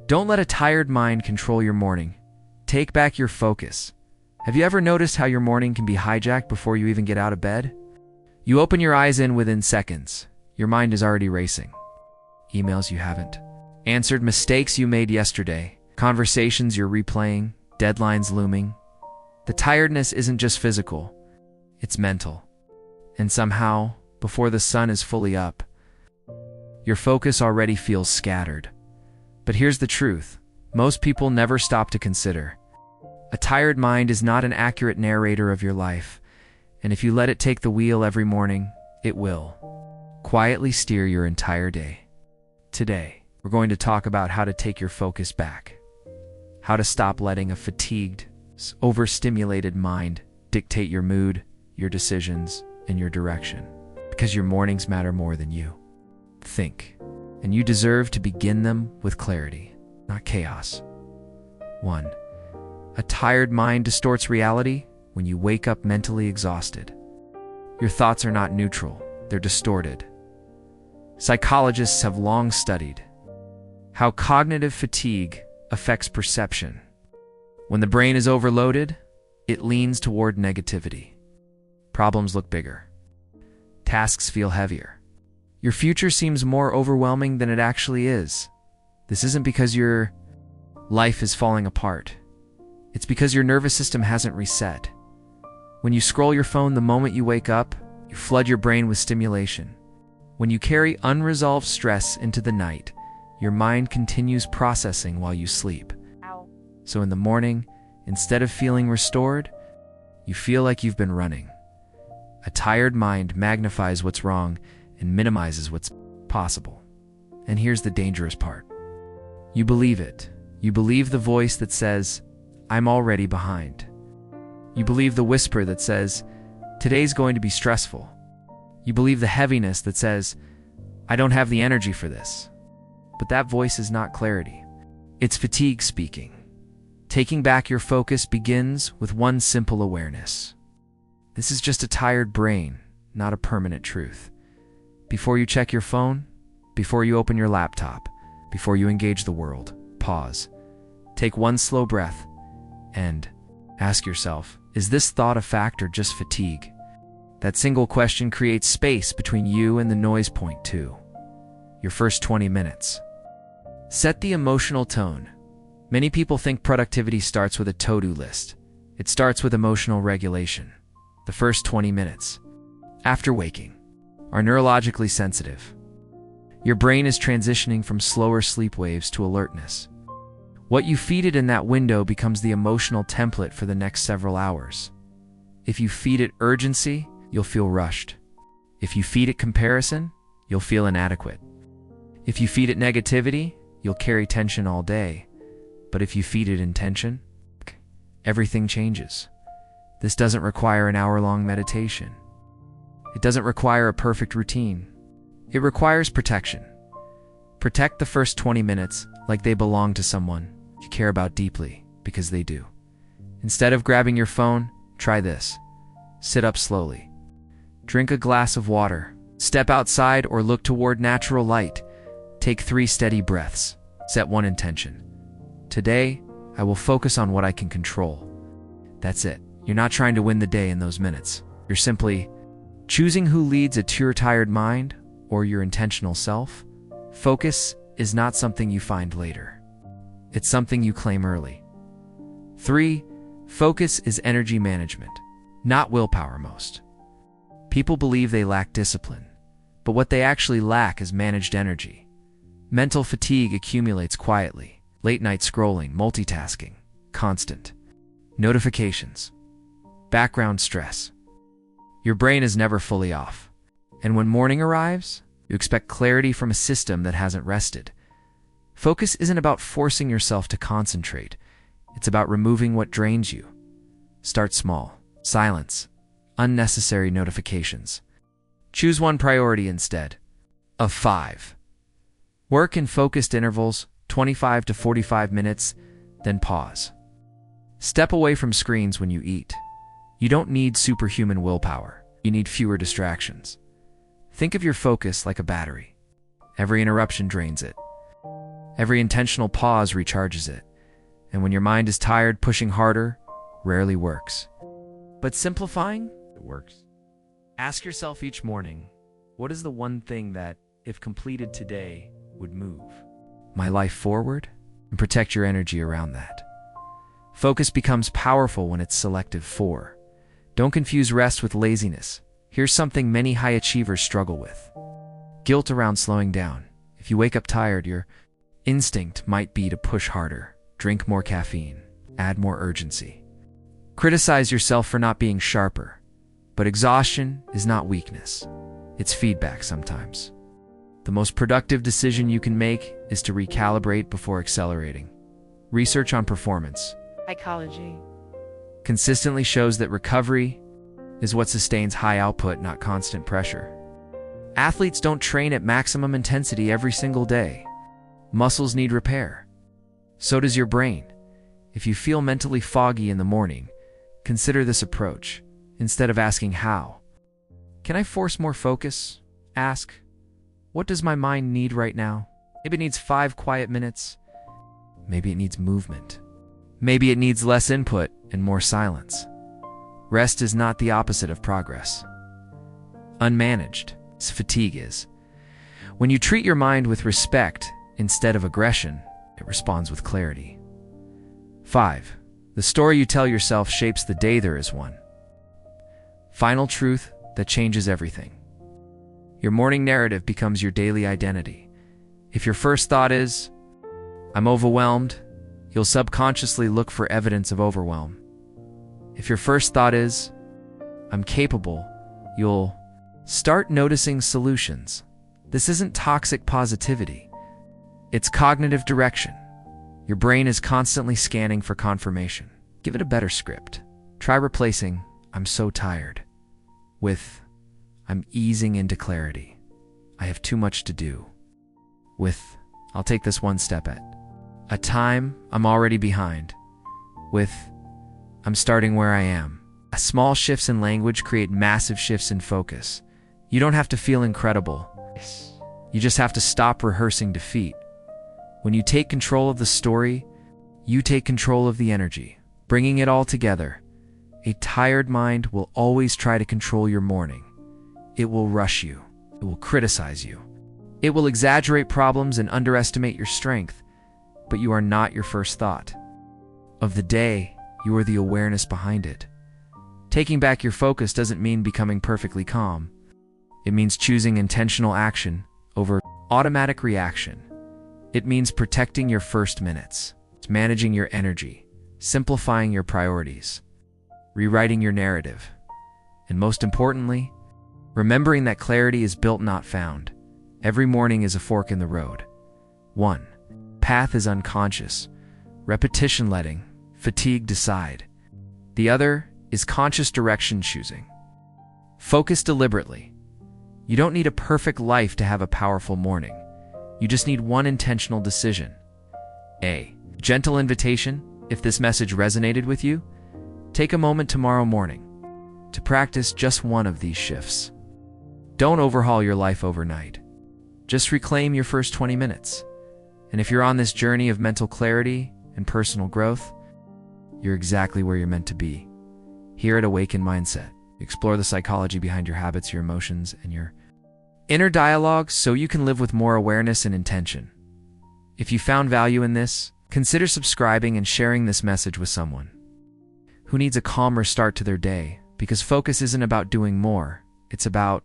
Don't let a tired mind control your morning. Take back your focus. Have you ever noticed how your morning can be hijacked before you even get out of bed? You open your eyes in within seconds. Your mind is already racing. Emails you haven't answered, mistakes you made yesterday, conversations you're replaying, deadlines looming. The tiredness isn't just physical, it's mental. And somehow, before the sun is fully up, your focus already feels scattered. But here's the truth. Most people never stop to consider. A tired mind is not an accurate narrator of your life, and if you let it take the wheel every morning, it will quietly steer your entire day. Today, we're going to talk about how to take your focus back, how to stop letting a fatigued, overstimulated mind dictate your mood, your decisions, and your direction, because your mornings matter more than you think, and you deserve to begin them with clarity, not chaos. 1. A tired mind distorts reality when you wake up mentally exhausted. Your thoughts are not neutral, they're distorted. Psychologists have long studied how cognitive fatigue affects perception. When the brain is overloaded, it leans toward negativity. Problems look bigger. Tasks feel heavier. Your future seems more overwhelming than it actually is. This isn't because your life is falling apart. It's because your nervous system hasn't reset. When you scroll your phone the moment you wake up, you flood your brain with stimulation. When you carry unresolved stress into the night, your mind continues processing while you sleep. So in the morning, instead of feeling restored, you feel like you've been running. A tired mind magnifies what's wrong and minimizes what's possible. And here's the dangerous part. You believe it. You believe the voice that says, "I'm already behind." You believe the whisper that says, "Today's going to be stressful." You believe the heaviness that says, "I don't have the energy for this." But that voice is not clarity. It's fatigue speaking. Taking back your focus begins with one simple awareness. This is just a tired brain, not a permanent truth. Before you check your phone, before you open your laptop, before you engage the world, pause. Take one slow breath and ask yourself, is this thought a fact or just fatigue? That single question creates space between you and the noise point 2. Your first 20 minutes. Set the emotional tone. Many people think productivity starts with a to-do list. It starts with emotional regulation. The first 20 minutes, after waking, are neurologically sensitive. Your brain is transitioning from slower sleep waves to alertness. What you feed it in that window becomes the emotional template for the next several hours. If you feed it urgency, you'll feel rushed. If you feed it comparison, you'll feel inadequate. If you feed it negativity, you'll carry tension all day. But if you feed it intention, everything changes. This doesn't require an hour-long meditation. It doesn't require a perfect routine. It requires protection. Protect the first 20 minutes like they belong to someone you care about deeply, because they do. Instead of grabbing your phone, try this. Sit up slowly. Drink a glass of water. Step outside or look toward natural light. Take 3 steady breaths. Set one intention. Today, I will focus on what I can control. That's it. You're not trying to win the day in those minutes. You're simply choosing who leads a tired mind or your intentional self. Focus is not something you find later. It's something you claim early. 3. Focus is energy management, not willpower. Most people believe they lack discipline, but what they actually lack is managed energy. Mental fatigue accumulates quietly. Late night scrolling, multitasking, constant notifications, background stress. Your brain is never fully off. And when morning arrives, you expect clarity from a system that hasn't rested. Focus isn't about forcing yourself to concentrate. It's about removing what drains you. Start small. Silence. Unnecessary notifications. Choose one priority instead of 5. Work in focused intervals, 25 to 45 minutes, then pause. Step away from screens when you eat. You don't need superhuman willpower. You need fewer distractions. Think of your focus like a battery. Every interruption drains it. Every intentional pause recharges it. And when your mind is tired, pushing harder rarely works. But simplifying, it works. Ask yourself each morning, what is the one thing that, if completed today, would move my life forward? And protect your energy around that. Focus becomes powerful when it's selective for. Don't confuse rest with laziness. Here's something many high achievers struggle with. Guilt around slowing down. If you wake up tired, your instinct might be to push harder, drink more caffeine, add more urgency. Criticize yourself for not being sharper. But exhaustion is not weakness. It's feedback sometimes. The most productive decision you can make is to recalibrate before accelerating. Research on performance, Psychology, consistently shows that recovery is what sustains high output, not constant pressure. Athletes don't train at maximum intensity every single day. Muscles need repair. So does your brain. If you feel mentally foggy in the morning, consider this approach. Instead of asking how, can I force more focus? Ask, what does my mind need right now? Maybe it needs 5 quiet minutes. Maybe it needs movement. Maybe it needs less input and more silence. Rest is not the opposite of progress. Unmanaged, fatigue is. When you treat your mind with respect instead of aggression, it responds with clarity. 5. The story you tell yourself shapes the day there is one. Final truth that changes everything. Your morning narrative becomes your daily identity. If your first thought is, I'm overwhelmed, you'll subconsciously look for evidence of overwhelm. If your first thought is, I'm capable, you'll start noticing solutions. This isn't toxic positivity. It's cognitive direction. Your brain is constantly scanning for confirmation. Give it a better script. Try replacing, I'm so tired, with, I'm easing into clarity. I have too much to do. With, I'll take this one step at a time, I'm already behind. With, I'm starting where I am. Small shifts in language create massive shifts in focus. You don't have to feel incredible. You just have to stop rehearsing defeat. When you take control of the story, you take control of the energy. Bringing it all together, a tired mind will always try to control your morning. It will rush you. It will criticize you. It will exaggerate problems and underestimate your strength, but you are not your first thought of the day. You are the awareness behind it. Taking back your focus doesn't mean becoming perfectly calm. It means choosing intentional action over automatic reaction. It means protecting your first minutes. It's managing your energy, simplifying your priorities, rewriting your narrative, and most importantly, remembering that clarity is built, not found. Every morning is a fork in the road. 1. Path is unconscious. Repetition letting fatigue decide. The other is conscious direction choosing. Focus deliberately. You don't need a perfect life to have a powerful morning. You just need one intentional decision. A gentle invitation. If this message resonated with you, take a moment tomorrow morning to practice just one of these shifts. Don't overhaul your life overnight. Just reclaim your first 20 minutes. And if you're on this journey of mental clarity and personal growth, you're exactly where you're meant to be. Here at Awaken Mindset, explore the psychology behind your habits, your emotions, and your inner dialogue so you can live with more awareness and intention. If you found value in this, consider subscribing and sharing this message with someone who needs a calmer start to their day, because focus isn't about doing more. It's about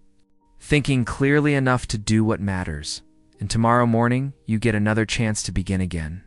thinking clearly enough to do what matters. And tomorrow morning, you get another chance to begin again.